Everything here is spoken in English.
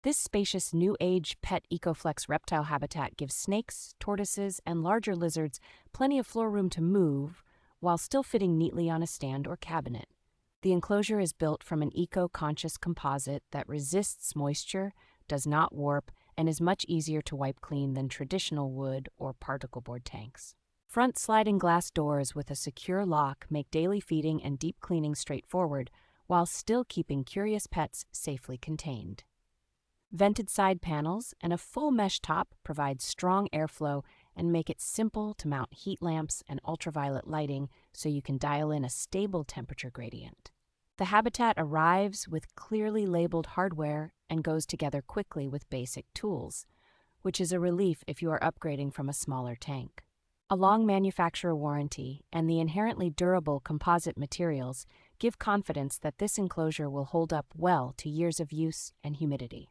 This spacious new age pet ECOFLEX reptile habitat gives snakes, tortoises, and larger lizards plenty of floor room to move while still fitting neatly on a stand or cabinet. The enclosure is built from an eco-conscious composite that resists moisture, does not warp, and is much easier to wipe clean than traditional wood or particleboard tanks. Front sliding glass doors with a secure lock make daily feeding and deep cleaning straightforward, while still keeping curious pets safely contained. Vented side panels and a full mesh top provide strong airflow and make it simple to mount heat lamps and ultraviolet lighting so you can dial in a stable temperature gradient. The habitat arrives with clearly labeled hardware and goes together quickly with basic tools, which is a relief if you are upgrading from a smaller tank. A long manufacturer warranty and the inherently durable composite materials give confidence that this enclosure will hold up well to years of use and humidity.